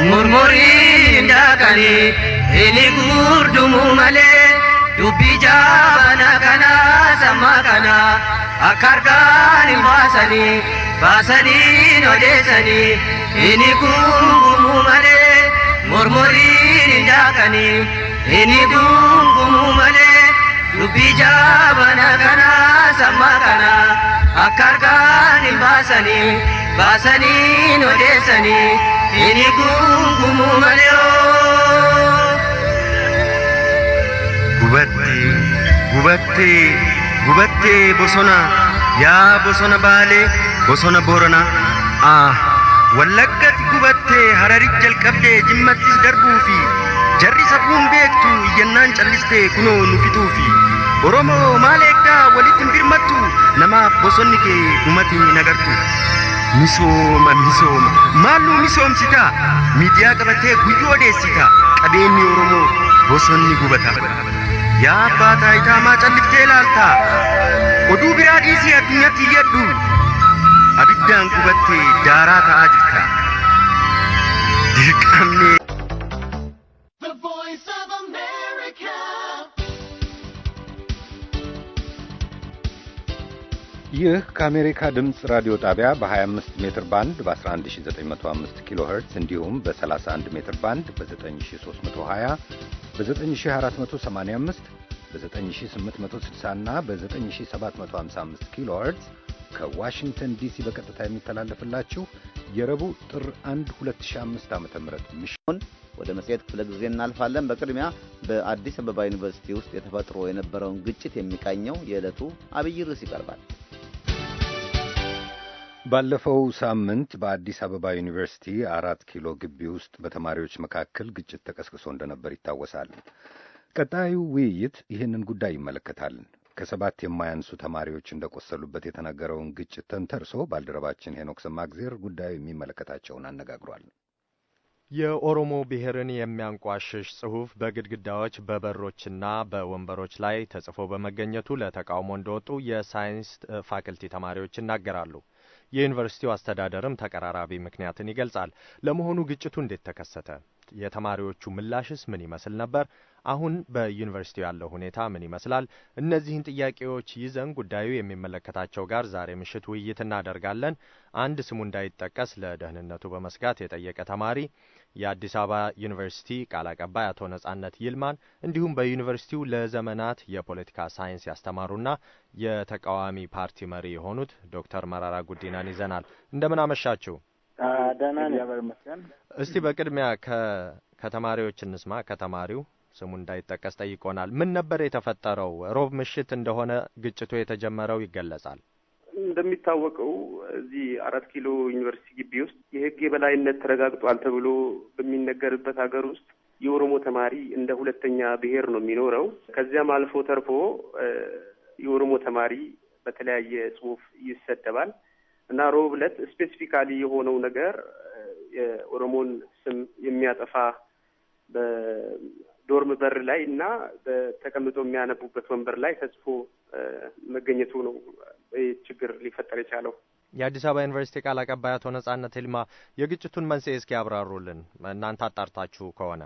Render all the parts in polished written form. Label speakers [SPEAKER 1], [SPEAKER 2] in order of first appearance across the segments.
[SPEAKER 1] murmurii ndakanii inni gurdumu malee dubbii jaabana kana samma kana akka harkaan hin baasanii odeessanii inni gungumu malee murmurii ndakanii inni gungumu malee dubbii jaabana kana samma kana akka harkaan hin baasanii odeessanii inni gungumu malee gubatte bosona yaa bosona baale bosona borona wallaggatti gubatte hararit jalqabde jimmattis darbuufi jarri safuun beektu iyyannaan calliste kunoo nufituufi oromoo maal eegdaa walitti birmattu namaaf bosonni kee dhumati nagartu misooma maallu misoomsita miidiyaa qabattee guyyoo odeessita qabeenyi oromoo bosonni gubata yaa abbaa taayitaa maa calliftee ilaalta oduu biraa dhiisii addunyaatti iyyadhu abiddaan gubattee daaraa ta'aa jirta dirqamnee
[SPEAKER 2] ይህ ከአሜሪካ ድምጽ ራዲዮ ጣቢያ በ25 ሜትር ባንድ በ11905 ኪሎ ሄርትዝ እንዲሁም በ31 ሜትር ባንድ በ9320 በ9485 በ9860 እና በ9755 ኪሎ ሄርትዝ ከዋሽንግተን ዲሲ በቀጥታ የሚተላለፍላችሁ የረቡዕ ጥር 1 2005 ዓ.ም ምሽቱን ወደ መጽሔት ክፍለ ጊዜ እናልፋለን። በቅድሚያ በአዲስ አበባ ዩኒቨርሲቲ ውስጥ የተፈጥሮ የነበረውን ግጭት የሚቃኘው የዕለቱ አብይ ርዕስ ይቀርባል። ባለፈው ሳምንት በአዲስ አበባ ዩኒቨርሲቲ 4 ኪሎ ግቢ ውስጥ በተማሪዎች መካከል ግጭት ተቀስቅሶ እንደነበር ይታወሳል። ቀጣዩ ውይይት ይህንን ጉዳይ ይመለከታል። ከ7 የማያንሱ ተማሪዎች እንደቆሰሉበት የተነገረውን ግጭት ተንተርሶ ባልደረባችን ሄኖክ ሰማግዜር ጉዳዩ የሚመለከታቸውን አነጋግሯል።
[SPEAKER 3] የኦሮሞ ብሔርን የሚያንቋሽሽ ጽሑፍ በግድግዳዎች በበሮችና በወንበሮች ላይ ተጽፎ በመገኘቱ ለተቃውሞ እንደወጡ የሳይንስ ፋክልቲ ተማሪዎች ይናገራሉ። የዩኒቨርሲቲው አስተዳደርም ተቀራራቢ ምክንያትን ይገልጻል። ለመሆኑ ግጭቱ እንዴት ተከሰተ? የተማሪዎቹ ምላሽስ ምን ይመስል ነበር? አሁን በዩኒቨርሲቲው ያለው ሁኔታ ምን ይመስላል? እነዚህን ጥያቄዎች ይዘን ጉዳዩ የሚመለከታቸው ጋር ዛሬ ምሽት ውይይት እናደርጋለን። አንድ ስሙ እንዳይጠቀስ ለደህንነቱ በመስጋት የጠየቀ ተማሪ የአዲስ አበባ ዩኒቨርሲቲ ቃል አቀባይ አቶ ነጻነት ይልማን እንዲሁም በዩኒቨርሲቲው ለዘመናት የፖለቲካ ሳይንስ ያስተማሩና የተቃዋሚ ፓርቲ መሪ የሆኑት ዶክተር መራራ ጉዲናን ይዘናል። እንደምን አመሻችሁ?
[SPEAKER 4] ደህና ነኝ።
[SPEAKER 3] እስቲ በቅድሚያ ከተማሪዎች እንስማ። ከተማሪው ስሙ እንዳይጠቀስ ጠይቆናል። ምን ነበር የተፈጠረው? ሮብ ምሽት እንደሆነ ግጭቱ የተጀመረው ይገለጻል።
[SPEAKER 4] እንደሚታወቀው እዚህ 4 ኪሎ ዩኒቨርሲቲ ግቢ ውስጥ የሕግ የበላይነት ተረጋግጧል ተብሎ በሚነገርበት ሀገር ውስጥ የኦሮሞ ተማሪ እንደ ሁለተኛ ብሔር ነው የሚኖረው። ከዚያም አልፎ ተርፎ የኦሮሞ ተማሪ በተለያየ ጽሑፍ ይሰደባል እና ሮብ ዕለት ስፔሲፊካሊ የሆነው ነገር የኦሮሞን ስም የሚያጠፋ በዶርም በር ላይ እና በተቀምጦ የሚያነቡበት ወንበር ላይ ተጽፎ መገኘቱ ነው ችግር ሊፈጠር የቻለው።
[SPEAKER 3] የአዲስ አበባ ዩኒቨርሲቲ ቃል አቀባይ አቶ ነጻነት ይልማ የግጭቱን መንስኤ እስኪ ያብራሩልን፣ እናንተ አጣርታችሁ ከሆነ።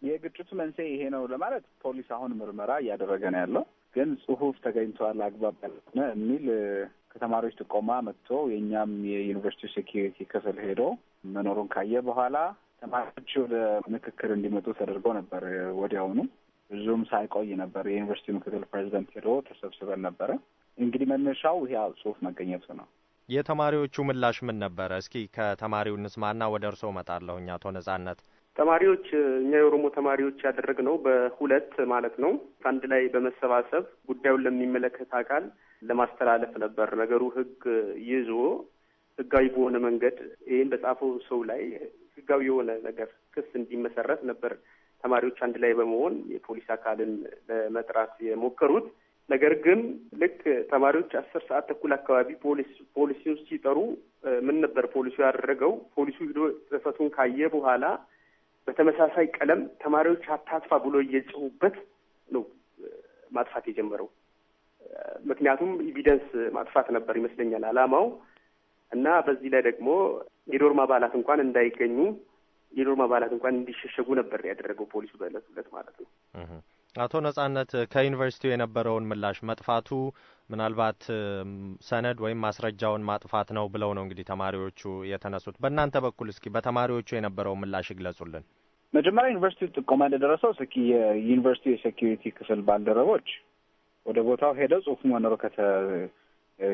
[SPEAKER 5] የግጭቱ መንስኤ ይሄ ነው ለማለት ፖሊስ አሁን ምርመራ እያደረገ ነው ያለው። ግን ጽሑፍ ተገኝቷል አግባብ ያልሆነ የሚል ከተማሪዎች ጥቆማ መጥቶ የኛም የዩኒቨርሲቲ ሴኩሪቲ ክፍል ሄዶ መኖሩን ካየ በኋላ ተማሪዎች ወደ ምክክር እንዲመጡ ተደርገው ነበር። ወዲያውኑ ብዙም ሳይቆይ ነበር የዩኒቨርሲቲ ምክትል ፕሬዚዳንት ሄዶ ተሰብስበን ነበረ። እንግዲህ መነሻው ያው ጽሑፍ መገኘቱ ነው።
[SPEAKER 3] የተማሪዎቹ ምላሽ ምን ነበረ? እስኪ ከተማሪው እንስማና ወደ እርስዎ እመጣለሁ። አቶ ነጻነት።
[SPEAKER 4] ተማሪዎች እኛ የኦሮሞ ተማሪዎች ያደረግነው በሁለት ማለት ነው አንድ ላይ በመሰባሰብ ጉዳዩን ለሚመለከት አካል ለማስተላለፍ ነበር። ነገሩ ህግ ይዞ ህጋዊ በሆነ መንገድ ይሄን በጻፈው ሰው ላይ ህጋዊ የሆነ ነገር ክስ እንዲመሰረት ነበር ተማሪዎች አንድ ላይ በመሆን የፖሊስ አካልን ለመጥራት የሞከሩት። ነገር ግን ልክ ተማሪዎች 10:30 አካባቢ ፖሊሱን ሲጠሩ ምን ነበር ፖሊሱ ያደረገው? ፖሊሱ ሄዶ ጽፈቱን ካየ በኋላ በተመሳሳይ ቀለም ተማሪዎች አታጥፋ ብሎ እየጮሁበት ነው ማጥፋት የጀመረው። ምክንያቱም ኤቪደንስ ማጥፋት ነበር ይመስለኛል አላማው እና በዚህ ላይ ደግሞ የዶርም አባላት እንኳን እንዳይገኙ የዶርም አባላት እንኳን እንዲሸሸጉ ነበር ያደረገው ፖሊሱ በእለት ማለት ነው።
[SPEAKER 3] አቶ ነጻነት ከዩኒቨርሲቲው የነበረውን ምላሽ መጥፋቱ ምናልባት ሰነድ ወይም ማስረጃውን ማጥፋት ነው ብለው ነው እንግዲህ ተማሪዎቹ የተነሱት። በእናንተ በኩል እስኪ በተማሪዎቹ የነበረውን ምላሽ ይግለጹልን።
[SPEAKER 5] መጀመሪያ ዩኒቨርሲቲው ጥቆማ እንደደረሰው የዩኒቨርሲቲ የሴኩሪቲ ክፍል ባልደረቦች ወደ ቦታው ሄደው ጽሁፉ መኖሩ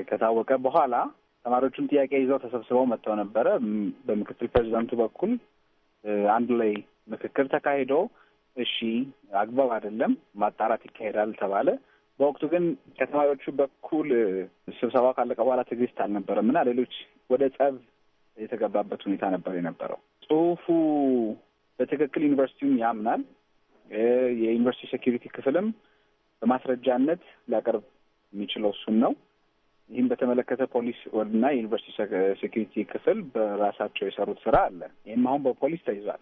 [SPEAKER 5] ከታወቀ በኋላ ተማሪዎቹም ጥያቄ ይዘው ተሰብስበው መጥተው ነበረ። በምክትል ፕሬዚዳንቱ በኩል አንድ ላይ ምክክር ተካሂዶ እሺ አግባብ አይደለም ማጣራት ይካሄዳል ተባለ። በወቅቱ ግን ከተማሪዎቹ በኩል ስብሰባው ካለቀ በኋላ ትዕግስት አልነበረም እና ሌሎች ወደ ጸብ የተገባበት ሁኔታ ነበር የነበረው። ጽሁፉ በትክክል ዩኒቨርሲቲውን ያምናል። የዩኒቨርሲቲ ሴኩሪቲ ክፍልም በማስረጃነት ሊያቀርብ የሚችለው እሱን ነው። ይህም በተመለከተ ፖሊስ እና የዩኒቨርሲቲ ሴኩሪቲ ክፍል በራሳቸው የሰሩት ስራ አለ። ይህም አሁን በፖሊስ ተይዟል።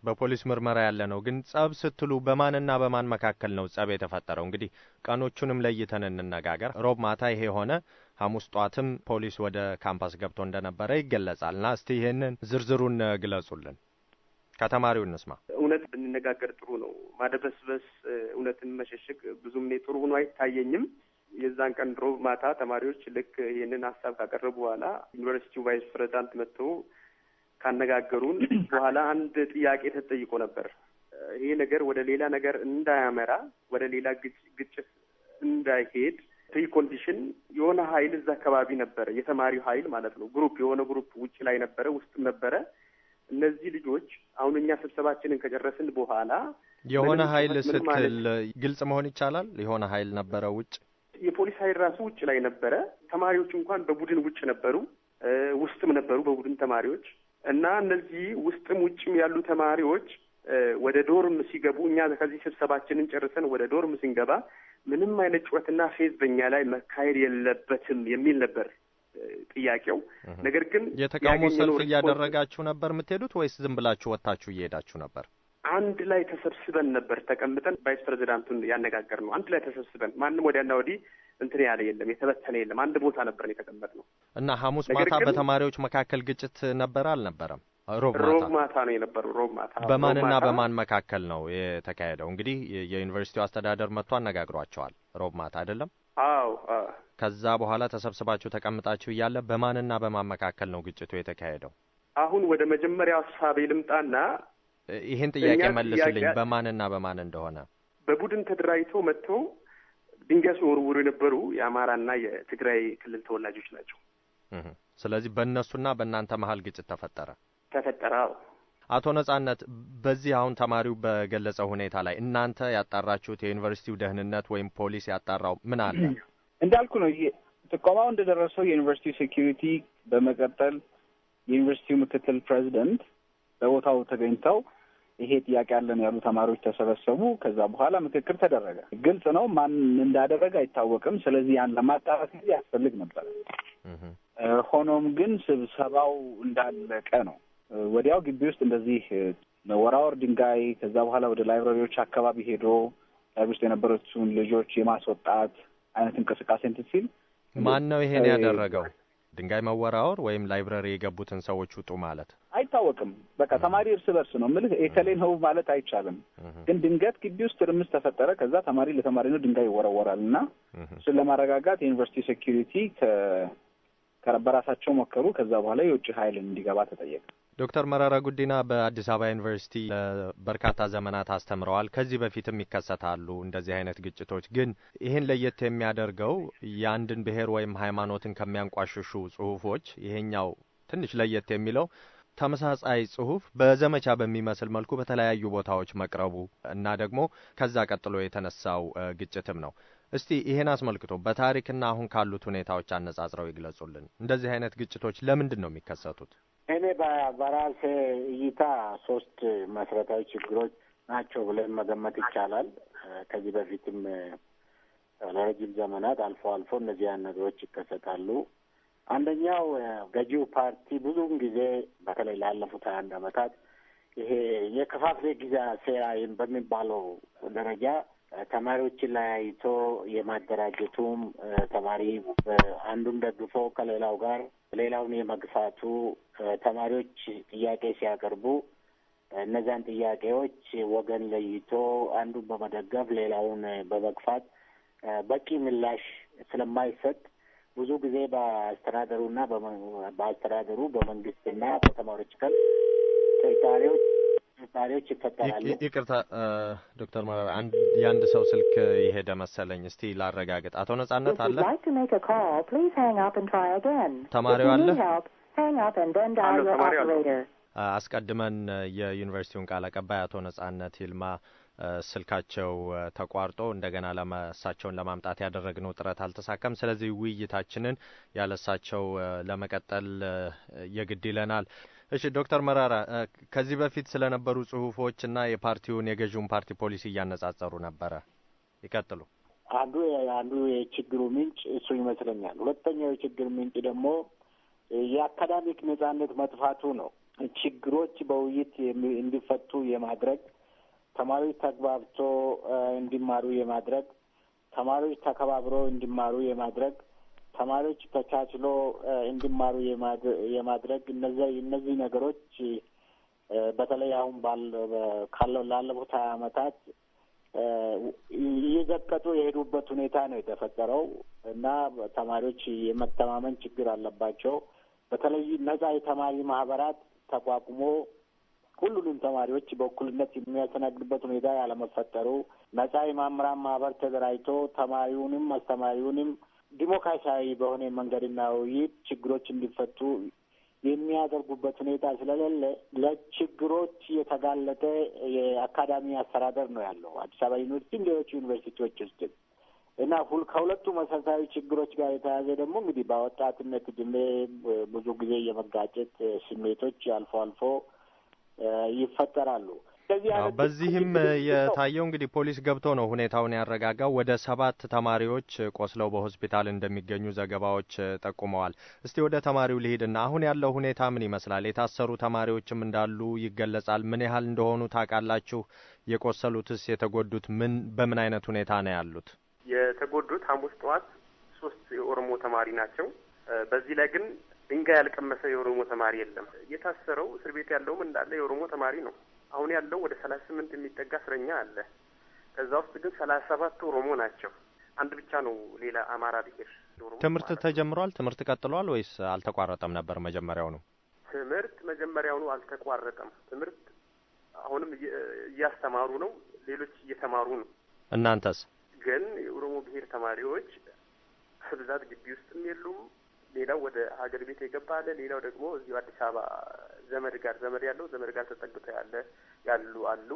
[SPEAKER 3] በፖሊስ ምርመራ ያለ ነው። ግን ጸብ ስትሉ በማንና በማን መካከል ነው ጸብ የተፈጠረው? እንግዲህ ቀኖቹንም ለይተን እንነጋገር። ሮብ ማታ ይሄ ሆነ፣ ሐሙስ ጧትም ፖሊስ ወደ ካምፓስ ገብቶ እንደነበረ ይገለጻልና እስቲ ይሄንን ዝርዝሩን ግለጹልን። ከተማሪው እንስማ።
[SPEAKER 4] እውነት ብንነጋገር ጥሩ ነው። ማደበስበስ እውነትን መሸሸግ ብዙም ጥሩ ሆኖ አይታየኝም። የዛን ቀን ሮብ ማታ ተማሪዎች ልክ ይህንን ሀሳብ ካቀረቡ በኋላ ዩኒቨርሲቲው ቫይስ ፕሬዚዳንት መጥተው ካነጋገሩን በኋላ አንድ ጥያቄ ተጠይቆ ነበር። ይሄ ነገር ወደ ሌላ ነገር እንዳያመራ፣ ወደ ሌላ ግጭት እንዳይሄድ ፕሪኮንዲሽን የሆነ ኃይል እዛ አካባቢ ነበረ፣ የተማሪው ኃይል ማለት ነው። የሆነ ግሩፕ ውጭ ላይ ነበረ፣ ውስጥም ነበረ። እነዚህ ልጆች አሁን እኛ ስብሰባችንን ከጨረስን በኋላ
[SPEAKER 3] የሆነ ኃይል ስትል ግልጽ መሆን ይቻላል? የሆነ ኃይል ነበረ ውጭ?
[SPEAKER 4] የፖሊስ ኃይል ራሱ ውጭ ላይ ነበረ። ተማሪዎች እንኳን በቡድን ውጭ ነበሩ፣ ውስጥም ነበሩ በቡድን ተማሪዎች እና እነዚህ ውስጥም ውጭም ያሉ ተማሪዎች ወደ ዶርም ሲገቡ እኛ ከዚህ ስብሰባችንን ጨርሰን ወደ ዶርም ስንገባ ምንም አይነት ጩኸትና ፌዝ በእኛ ላይ መካሄድ የለበትም የሚል ነበር ጥያቄው። ነገር ግን
[SPEAKER 3] የተቃውሞ ሰልፍ እያደረጋችሁ ነበር የምትሄዱት ወይስ ዝም ብላችሁ ወጣችሁ እየሄዳችሁ ነበር?
[SPEAKER 4] አንድ ላይ ተሰብስበን ነበር ተቀምጠን ቫይስ ፕሬዚዳንቱን ያነጋገር ነው። አንድ ላይ ተሰብስበን ማንም ወዲያና ወዲህ እንትን ያለ የለም፣ የተበተነ የለም። አንድ ቦታ ነበር የተቀመጥነው።
[SPEAKER 3] እና ሐሙስ ማታ በተማሪዎች መካከል ግጭት ነበረ አልነበረም? ሮብ
[SPEAKER 4] ማታ ነው የነበረው። ሮብ ማታ
[SPEAKER 3] በማንና በማን መካከል ነው የተካሄደው? እንግዲህ የዩኒቨርሲቲው አስተዳደር መጥቶ አነጋግሯቸዋል። ሮብ ማታ አይደለም?
[SPEAKER 4] አዎ።
[SPEAKER 3] ከዛ በኋላ ተሰብስባችሁ ተቀምጣችሁ እያለ በማንና በማን መካከል ነው ግጭቱ የተካሄደው?
[SPEAKER 4] አሁን ወደ መጀመሪያው ሀሳቤ ልምጣና
[SPEAKER 3] ይህን ጥያቄ መልስልኝ፣ በማንና በማን እንደሆነ።
[SPEAKER 4] በቡድን ተደራጅተው መጥተው ድንጋይ ሲወረውሩ የነበሩ የአማራና የትግራይ ክልል ተወላጆች ናቸው።
[SPEAKER 3] ስለዚህ በእነሱና በእናንተ መሀል ግጭት ተፈጠረ።
[SPEAKER 4] አቶ
[SPEAKER 3] ነጻነት፣ በዚህ አሁን ተማሪው በገለጸው ሁኔታ ላይ እናንተ ያጣራችሁት የዩኒቨርሲቲው ደህንነት ወይም ፖሊስ ያጣራው ምን አለ?
[SPEAKER 5] እንዳልኩ ነው ጥቆማው እንደደረሰው የዩኒቨርሲቲው ሴኩሪቲ በመቀጠል የዩኒቨርሲቲው ምክትል ፕሬዚደንት በቦታው ተገኝተው ይሄ ጥያቄ ያለን ያሉ ተማሪዎች ተሰበሰቡ። ከዛ በኋላ ምክክር ተደረገ። ግልጽ ነው ማን እንዳደረገ አይታወቅም። ስለዚህ ያን ለማጣራት ጊዜ ያስፈልግ ነበር። ሆኖም ግን ስብሰባው እንዳለቀ ነው ወዲያው ግቢ ውስጥ እንደዚህ ወራወር ድንጋይ፣ ከዛ በኋላ ወደ ላይብራሪዎች አካባቢ ሄዶ ላይብራሪ ውስጥ የነበሩትን ልጆች የማስወጣት አይነት እንቅስቃሴ እንትን ሲል
[SPEAKER 3] ማን ነው ይሄን ያደረገው? ድንጋይ መወራወር ወይም ላይብራሪ የገቡትን ሰዎች ውጡ ማለት
[SPEAKER 5] አይታወቅም። በቃ ተማሪ እርስ በርስ ነው የምልህ፣ ኤከሌ ነው ማለት አይቻልም። ግን ድንገት ግቢ ውስጥ ትርምስ ተፈጠረ። ከዛ ተማሪ ለተማሪ ነው ድንጋይ ይወረወራል እና እሱን ለማረጋጋት የዩኒቨርሲቲ ሴኩሪቲ በራሳቸው ሞከሩ። ከዛ በኋላ የውጭ ኃይል እንዲገባ ተጠየቀ።
[SPEAKER 3] ዶክተር መረራ ጉዲና በአዲስ አበባ ዩኒቨርሲቲ ለበርካታ ዘመናት አስተምረዋል። ከዚህ በፊትም ይከሰታሉ እንደዚህ አይነት ግጭቶች። ግን ይህን ለየት የሚያደርገው የአንድን ብሔር ወይም ሃይማኖትን ከሚያንቋሽሹ ጽሁፎች ይሄኛው ትንሽ ለየት የሚለው ተመሳሳይ ጽሁፍ በዘመቻ በሚመስል መልኩ በተለያዩ ቦታዎች መቅረቡ እና ደግሞ ከዛ ቀጥሎ የተነሳው ግጭትም ነው። እስቲ ይሄን አስመልክቶ በታሪክና አሁን ካሉት ሁኔታዎች አነጻጽረው ይግለጹልን። እንደዚህ አይነት ግጭቶች ለምንድን ነው የሚከሰቱት?
[SPEAKER 6] እኔ በራሴ እይታ 3 መሰረታዊ ችግሮች ናቸው ብለን መገመት ይቻላል። ከዚህ በፊትም ለረጅም ዘመናት አልፎ እነዚህ ነገሮች ይከሰታሉ። አንደኛው ገዢው ፓርቲ ብዙውን ጊዜ በተለይ ላለፉት 21 ዓመታት ይሄ የከፋፍለ ግዛ ሴራ በሚባለው ደረጃ ተማሪዎችን ለያይቶ የማደራጀቱም ተማሪ አንዱን ደግፎ ከሌላው ጋር ሌላውን የመግፋቱ ተማሪዎች ጥያቄ ሲያቀርቡ እነዛን ጥያቄዎች ወገን ለይቶ አንዱን በመደገፍ ሌላውን በመግፋት በቂ ምላሽ ስለማይሰጥ ብዙ ጊዜ በአስተዳደሩና በመንግስትና በተማሪዎች ከል ጥርጣሬዎች ይፈጠራሉ።
[SPEAKER 3] ይቅርታ ዶክተር መረራ የአንድ ሰው ስልክ የሄደ መሰለኝ። እስቲ ላረጋግጥ። አቶ ነጻነት አለ? ተማሪው አለ? አስቀድመን የዩኒቨርሲቲውን ቃል አቀባይ አቶ ነጻነት ይልማ ስልካቸው ተቋርጦ እንደገና እሳቸውን ለማምጣት ያደረግነው ጥረት አልተሳካም። ስለዚህ ውይይታችንን ያለሳቸው ለመቀጠል የግድ ይለናል። እሺ ዶክተር መረራ ከዚህ በፊት ስለነበሩ ጽሁፎችና የፓርቲውን የገዢውን ፓርቲ ፖሊሲ እያነጻጸሩ ነበረ። ይቀጥሉ።
[SPEAKER 6] አንዱ የችግሩ ምንጭ እሱ ይመስለኛል። ሁለተኛው የችግር ምንጭ ደግሞ የአካዳሚክ ነጻነት መጥፋቱ ነው። ችግሮች በውይይት እንዲፈቱ የማድረግ ተማሪዎች ተግባብቶ እንዲማሩ የማድረግ ተማሪዎች ተከባብሮ እንዲማሩ የማድረግ ተማሪዎች ተቻችሎ እንዲማሩ የማድረግ እነዚህ ነገሮች በተለይ አሁን ላለፉት 20 ዓመታት እየዘቀጡ የሄዱበት ሁኔታ ነው የተፈጠረው እና ተማሪዎች የመተማመን ችግር አለባቸው። በተለይ ነጻ የተማሪ ማህበራት ተቋቁሞ ሁሉንም ተማሪዎች በእኩልነት የሚያስተናግድበት ሁኔታ ያለመፈጠሩ፣ ነጻ የመምህራን ማህበር ተደራጅቶ ተማሪውንም አስተማሪውንም ዲሞክራሲያዊ በሆነ መንገድና ውይይት ችግሮች እንዲፈቱ የሚያደርጉበት ሁኔታ ስለሌለ ለችግሮች የተጋለጠ የአካዳሚ አስተዳደር ነው ያለው አዲስ አበባ ዩኒቨርሲቲም ሌሎች ዩኒቨርሲቲዎች ውስጥ እና ከሁለቱ መሰረታዊ ችግሮች ጋር የተያያዘ ደግሞ እንግዲህ በወጣትነት ዕድሜ ብዙ ጊዜ የመጋጨት ስሜቶች አልፎ አልፎ ይፈጠራሉ።
[SPEAKER 3] በዚህም የታየው እንግዲህ ፖሊስ ገብቶ ነው ሁኔታውን ያረጋጋው። ወደ 7 ተማሪዎች ቆስለው በሆስፒታል እንደሚገኙ ዘገባዎች ጠቁመዋል። እስቲ ወደ ተማሪው ልሂድና አሁን ያለው ሁኔታ ምን ይመስላል? የታሰሩ ተማሪዎችም እንዳሉ ይገለጻል። ምን ያህል እንደሆኑ ታውቃላችሁ? የቆሰሉትስ የተጎዱት በምን አይነት ሁኔታ ነው ያሉት?
[SPEAKER 4] የተጎዱት ሐሙስ ጠዋት 3 የኦሮሞ ተማሪ ናቸው። በዚህ ላይ ግን ድንጋይ ያልቀመሰ የኦሮሞ ተማሪ የለም። የታሰረው እስር ቤት ያለውም እንዳለ የኦሮሞ ተማሪ ነው። አሁን ያለው ወደ 38 የሚጠጋ እስረኛ አለ። ከዛ ውስጥ ግን 37 ኦሮሞ ናቸው። አንድ ብቻ ነው ሌላ አማራ ብሔር።
[SPEAKER 3] ትምህርት ተጀምሯል? ትምህርት ቀጥሏል ወይስ አልተቋረጠም ነበር መጀመሪያውኑ?
[SPEAKER 4] ትምህርት መጀመሪያውኑ አልተቋረጠም። ትምህርት አሁንም እያስተማሩ ነው። ሌሎች እየተማሩ ነው።
[SPEAKER 3] እናንተስ?
[SPEAKER 4] ግን የኦሮሞ ብሔር ተማሪዎች በብዛት ግቢ ውስጥም የሉም። ሌላው ወደ ሀገር ቤት የገባ አለ። ሌላው ደግሞ እዚሁ አዲስ አበባ ዘመድ ጋር ተጠግቶ ያሉ አሉ።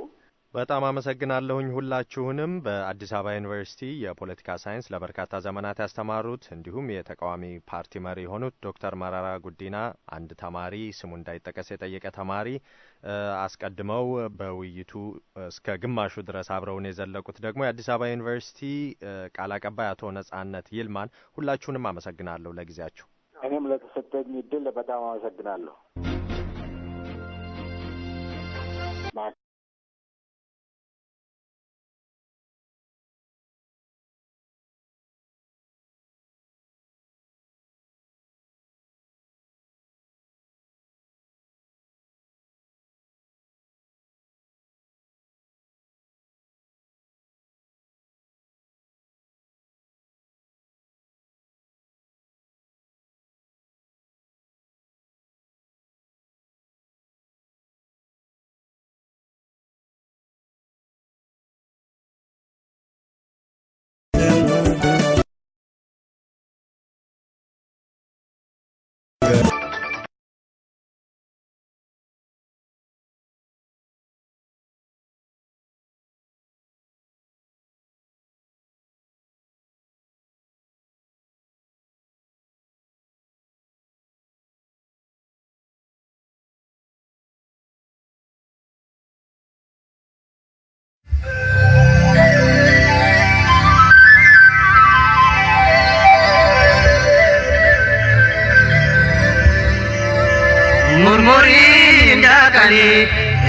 [SPEAKER 3] በጣም አመሰግናለሁኝ ሁላችሁንም። በአዲስ አበባ ዩኒቨርሲቲ የፖለቲካ ሳይንስ ለበርካታ ዘመናት ያስተማሩት እንዲሁም የተቃዋሚ ፓርቲ መሪ የሆኑት ዶክተር መረራ ጉዲና፣ አንድ ተማሪ ስሙ እንዳይጠቀስ የጠየቀ ተማሪ፣ አስቀድመው በውይይቱ እስከ ግማሹ ድረስ አብረውን የዘለቁት ደግሞ የአዲስ አበባ ዩኒቨርሲቲ ቃል አቀባይ አቶ ነጻነት ይልማን፣ ሁላችሁንም አመሰግናለሁ ለጊዜያችሁ።
[SPEAKER 6] እኔም ለተሰጠኝ እድል በጣም አመሰግናለሁ።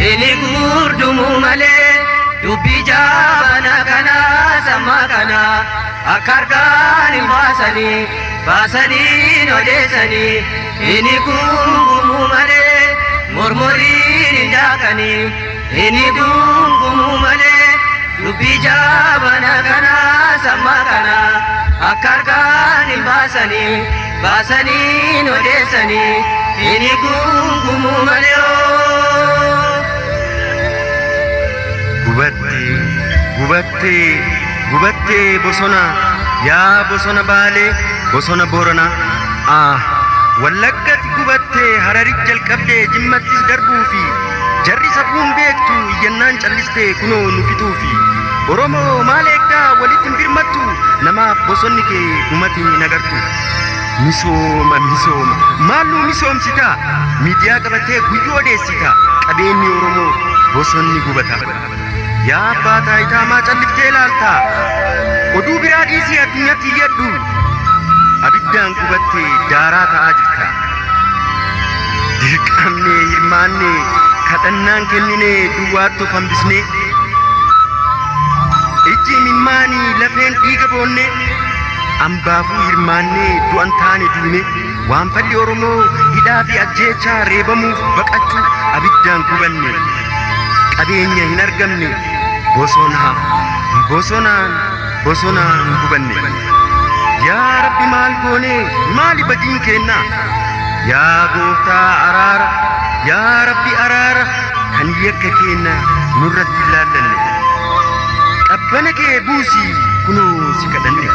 [SPEAKER 1] Ini gurdumu male dubbi jabana kana sama kana akargan basani nodesani ini gurdumu male murmuri ndaka kani ini gungumu male dubbi jabana kana sama kana akarkan basani nodesani ini gungumu male gubatte bosona ya bosona bale bosona borona wallaggat gubatte hararik jalqabde jimmattis darbuufi jarri safuun beektu iyyannaan calliste kunoo nu fituufi oromo maaleekda walittin birmattu namaaf bosonni kee gumati nagartu misooma maallu misoomsita miidiyaa qabattee guyyoo odeessita qabeenyi oromo bosonni gubata yaa abbaa taayitaa maa calliftee laalta oduu biraa dhiisii addunyatti yaddu abiddaan gubatte daaraa ta'aa jirta dirqamne hirmaanne kadhannaan kennine duwwaattu fambisne ijji mimmaanii lafeen dhiiga boonne ambaafuu hirmaanne du'an taane duune waan falli oromoo hidhaa fi ajjeechaa reebamuuf baqachuu abiddaan gubanne qabeenya hin argamne bosonaan gubanne yaa rabbi maal goone maali badiin kenna yaa gooftaa araara yaa rabbi araara kan yakka kenna nurratti ilaallanne qabbana kee buusi kunoo si kadhanne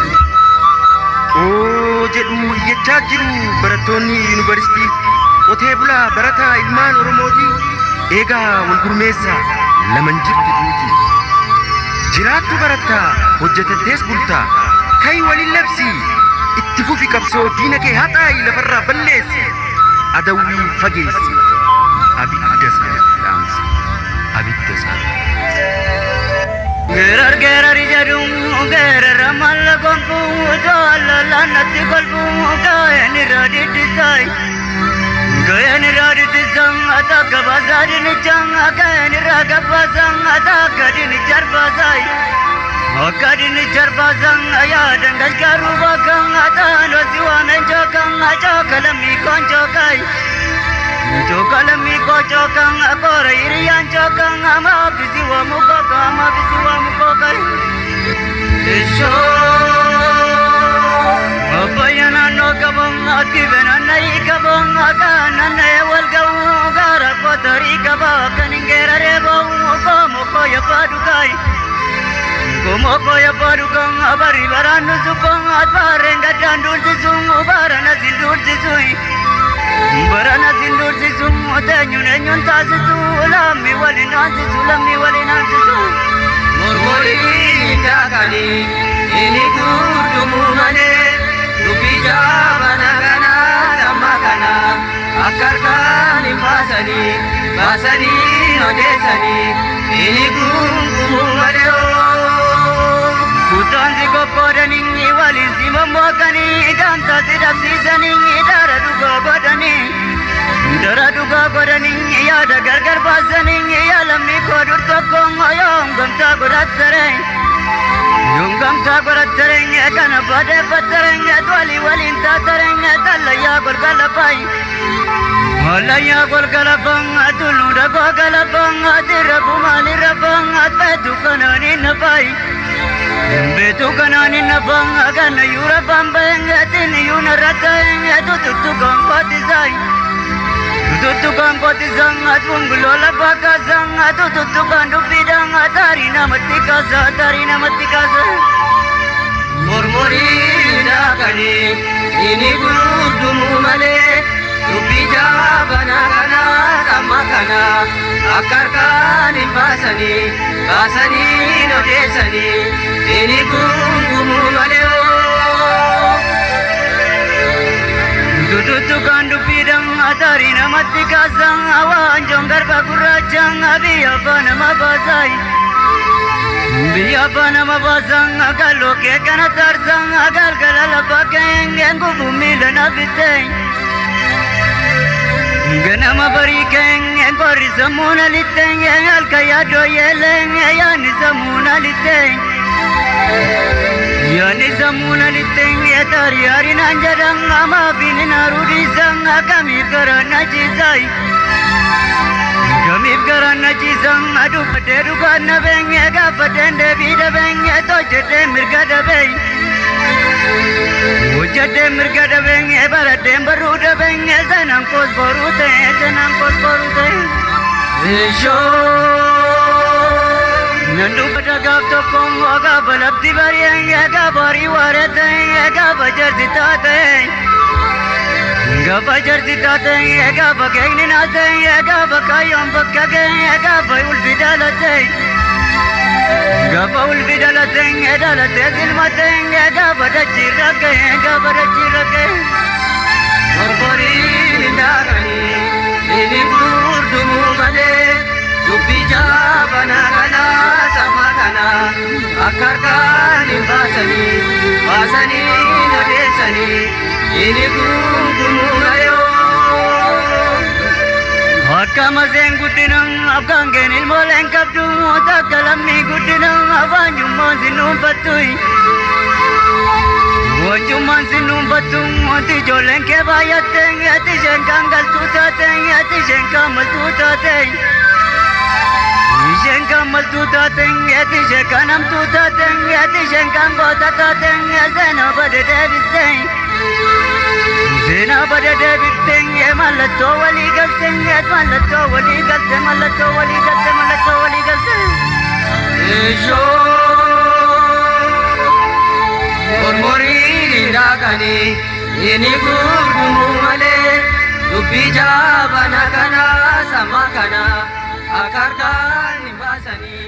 [SPEAKER 1] oo jedhu iyyachaa jiru barattoonni yuunivarsiitii qotee bulaa barataa ilmaan oromooti eegaa wal gurmeessa laman jirtu duuti jiraattu barattaa hojjetattees bultaa kai walin labsi itti fufi qabsoo diina kee haxaayi lafarraa balleessi adawwii fageessi abidda isaa gerar jedhum gerar malla gonku dalla natti kolbu gaeni radidisai ataka bazadin changa gaeni ragabazang ataka din charbazai Akadin charbazang ayadan garu bakang atano siwamen jokang ajokalami konjokai jokalami kojokang akora irian jokang ama bisiwa mukokai isho abayana no kabong atibena nai kabong akana ne walgau gara kotori kabakan ingera rebo komoko ya padukai Komoko ya padukang abari baranu supang atparenga dandul sisung barana sindur sisui barana sindur sisung otanyun tasisu lami walinan sisu mormori takani ini kudumu mane dubija banagana samakana akarkani basani nodesani ini kudumu mane Kutanzi kokodani walinzi mamwakani Ganta sidapsisani daraduga godani Yada gargar basani Yalamni kodur tokong Yong gamta gorattareng Kana bade pattareng Twali walinta tareng Talaya golgalapay Malaya golgalapang Tuluda golgalapang Tirabu malirapang Petu kanani napay Betu kanani nabang agan yura bambeng tini yuna rateng tutukang kotizang atunggulola pakazang tutukan dupidang tarina matikaza murmuri dakani ini gudumu male dupija banagana samakana akarkan basani nodesani ini gungumu maleo tutukan dupidang atarina matikazang awan jonggar bagurajang biya nama bazang agalo ke kana tarzang agal galala bakeng ngubu milana biteng ganama barikeng ngori zamuna liteng al kayado yeleng yani zamuna liteng yani zamuna liteng yatari ari nanjarang ama binina rudi sang kami karana jizai kami karana kan adu paderu kana benye ga padende bida benye to jete mirgada benye ujete mirgada benye barade baruda benye zanan kos borute isho nandu padaga to kongo ga balabdi bariye ga bari warate ga bajar ditate ga bajar ditate ga bagayni nate ga bakayom bakage ga bayul bidalate ga baul bidalate dalate zilmate ga badajirage orbori ndarani ini burdu male dubija banana samadana akarkani basani nadesani ini burdu male Hakama zengudinam afgangenil molen kabdu takalamni gudinam avanjumon sinum patui Wajuman sinum patung ati jolen ke bayateng ati jengkangal tutateng ati jengkamal tutateng jengkamal tutateng ati jengkanam tutateng ati jengkanggo tatateng zena bade deviteng zena bade deviteng malato wali galteng malato wali galteng Esho Ormori nindakani ini gurgumu male dubija banakana samakana akarkan basani